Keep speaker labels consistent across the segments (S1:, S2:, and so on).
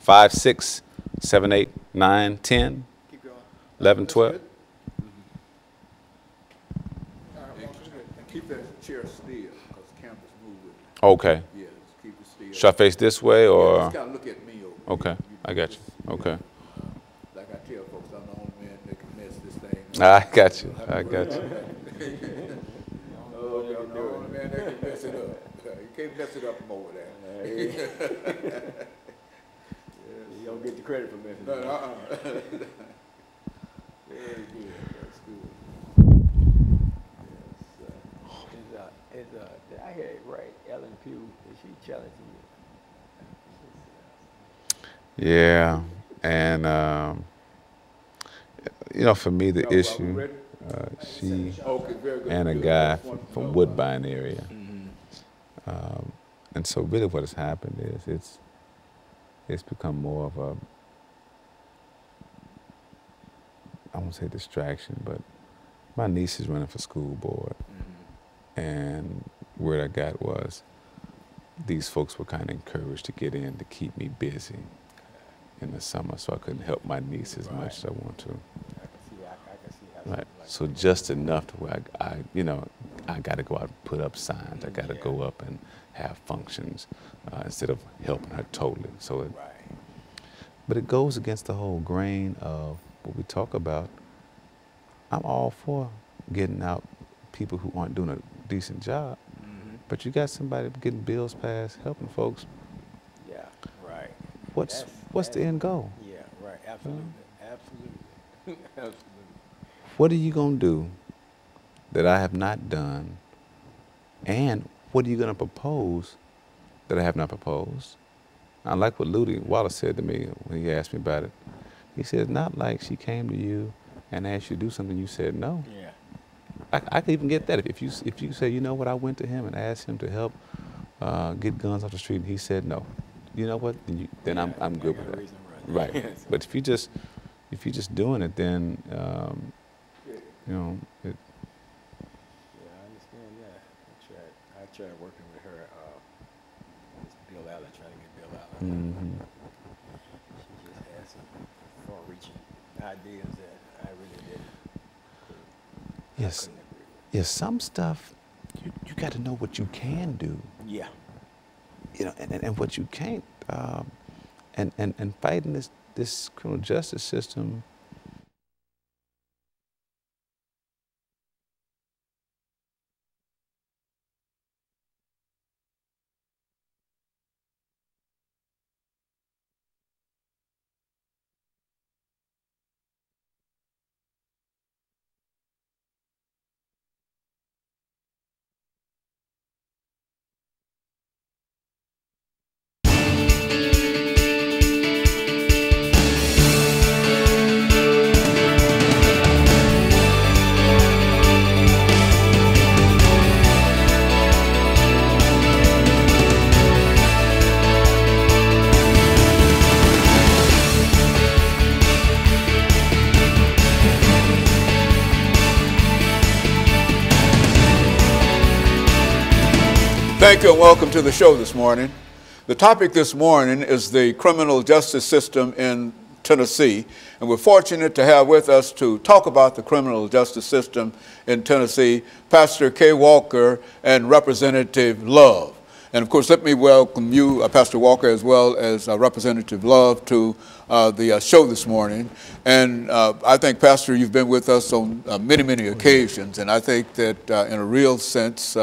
S1: 5, 6, 7, 8, 9, 10,
S2: Keep going.
S1: 11, 12.
S2: All right, Walker, good.
S3: Keep that chair still, because the camera's moving.
S1: Okay.
S3: Yeah, just keep it still.
S1: Should I face this way
S3: Yeah,
S1: or?
S3: just gotta look at me over
S1: Okay,
S3: here.
S1: I got you. Okay.
S3: Like I tell folks, I'm the only man that can mess this thing up.
S1: I got you. I got you.
S3: Oh, I'm the only man that can mess it up. You can't mess it up from over there.
S4: You don't get the credit for messing
S3: No,
S4: it up.
S3: Very good, that's good.
S4: Did I hear it right? Ellen Pugh, is she challenging you?
S1: Yeah, and you know, for me, the issue, she
S3: Okay, very good.
S1: and a
S3: Good.
S1: guy
S3: Just wanted to
S1: from
S3: know.
S1: Woodbine area, and so really, what has happened is it's become more of a, I won't say distraction, but my niece is running for school board, and word I got was these folks were kind of encouraged to get in to keep me busy in the summer, so I couldn't help my niece as much as I want to.
S4: I can see how
S1: Right. So just enough to where you know, I got to go out and put up signs. I got to go up and have functions instead of helping her totally. So, but it goes against the whole grain of what we talk about. I'm all for getting out people who aren't doing a decent job, but you got somebody getting bills passed, helping folks.
S4: Yeah, right.
S1: What's
S4: That's-
S1: the end goal?
S4: Yeah, right. Absolutely. Absolutely. Absolutely.
S1: What are you gonna do that I have not done, and what are you gonna propose that I have not proposed? I like what Ludy Wallace said to me when he asked me about it. He said, not like she came to you and asked you to do something, you said no.
S4: Yeah.
S1: I could even get that if you say, you know what, I went to him and asked him to help get guns off the street and he said no. You know what? Then I'm good with that. Right. But if you just doing it, then you know it.
S4: Yeah, I understand that. I tried working with her. It's Bill Allen, trying to get Bill Allen.
S1: Mm-hmm.
S4: She just had some far-reaching ideas that I really didn't.
S1: Yes.
S4: couldn't agree with.
S1: Yes. Some stuff you got to know what you can do.
S4: Yeah.
S1: You know, and what you can't. And fighting this criminal justice system.
S3: Thank you and welcome to the show this morning. The topic this morning is the criminal justice system in Tennessee, and we're fortunate to have with us to talk about the criminal justice system in Tennessee, Pastor KWalker and Representative Love. And of course, let me welcome you, Pastor Walker, as well as Representative Love, to the show this morning. And I think, Pastor, you've been with us on many, many occasions, and I think that in a real sense,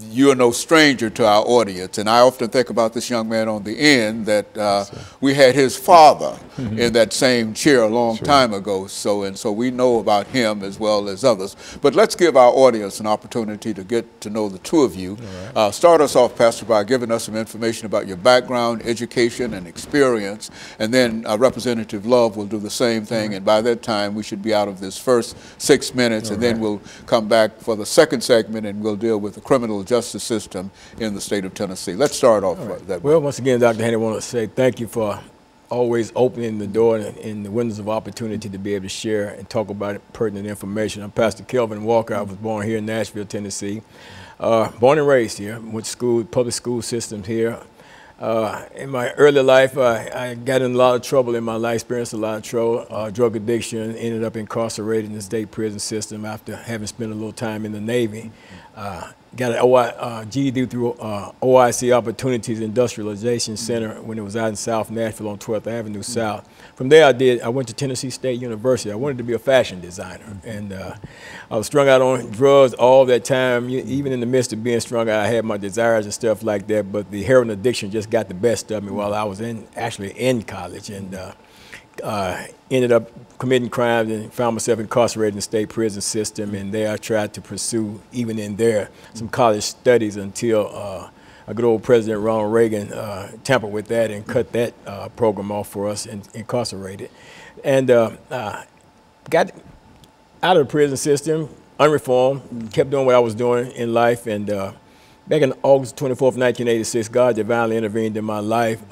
S3: you are no stranger to our audience. And I often think about this young man on the end that we had his father in that same chair a long time ago. So we know about him as well as others. But let's give our audience an opportunity to get to know the two of you. Right. Start us off, Pastor, by giving us some information about your background, education, and experience. And then Representative Love will do the same thing. And by that time, we should be out of this first 6 minutes. And then we'll come back for the second segment and we'll deal with the criminal justice system in the state of Tennessee. Let's start off that way.
S4: Well, once again, Dr. Henry, I want to say thank you for always opening the door and the windows of opportunity to be able to share and talk about pertinent information. I'm Pastor Kelvin Walker. I was born here in Nashville, Tennessee. Born and raised here. Went to school, public school systems here. In my early life, I got in a lot of trouble in my life, experienced a lot of trouble, drug addiction, ended up incarcerated in the state prison system after having spent a little time in the Navy. Got an GED through OIC Opportunities Industrialization Center when it was out in South Nashville on 12th Avenue South. From there, I went to Tennessee State University. I wanted to be a fashion designer, and I was strung out on drugs all that time. Even in the midst of being strung out, I had my desires and stuff like that, but the heroin addiction just got the best of me while I was actually in college, and ended up committing crimes and found myself incarcerated in the state prison system. And there I tried to pursue, even in there, some college studies until a good old President Ronald Reagan tampered with that and cut that program off for us and incarcerated. And got out of the prison system, unreformed, kept doing what I was doing in life. And back in August 24th, 1986, God divinely intervened in my life,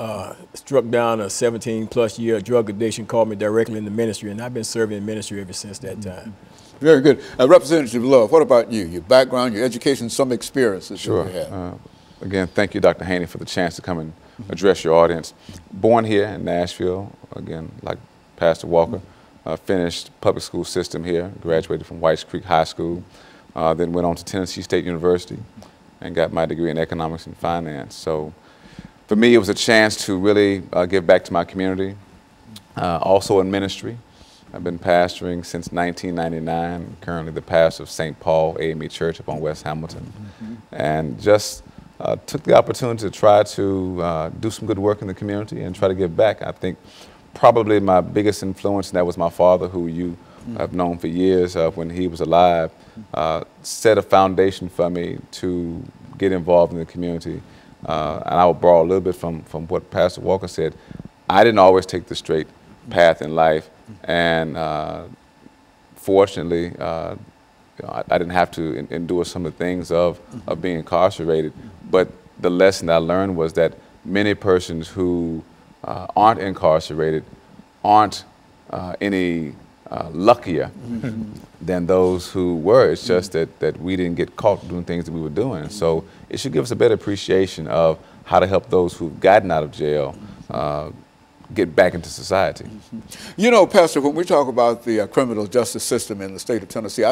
S4: struck down a 17-plus year drug addiction, called me directly into ministry, and I've been serving in ministry ever since that time.
S3: Very good. Representative Love, what about you? Your background, your education, some experiences
S1: Sure.
S3: that you had.
S1: Again, thank you, Dr. Haney, for the chance to come and address your audience. Born here in Nashville, again, like Pastor Walker, finished public school system here, graduated from Whites Creek High School, then went on to Tennessee State University and got my degree in economics and finance. So for me, it was a chance to really give back to my community, also in ministry. I've been pastoring since 1999, currently the pastor of St. Paul AME Church up on West Hamilton, and just took the opportunity to try to do some good work in the community and try to give back. I think probably my biggest influence, and that was my father, who you have known for years when he was alive, set a foundation for me to get involved in the community. And I will borrow a little bit from what Pastor Walker said. I didn't always take the straight path in life, and fortunately, I didn't have to endure some of the things of being incarcerated. But the lesson I learned was that many persons who aren't incarcerated aren't any luckier than those who were. It's just that we didn't get caught doing things that we were doing. So it should give us a better appreciation of how to help those who've gotten out of jail get back into society.
S3: You know, Pastor, when we talk about the criminal justice system in the state of Tennessee,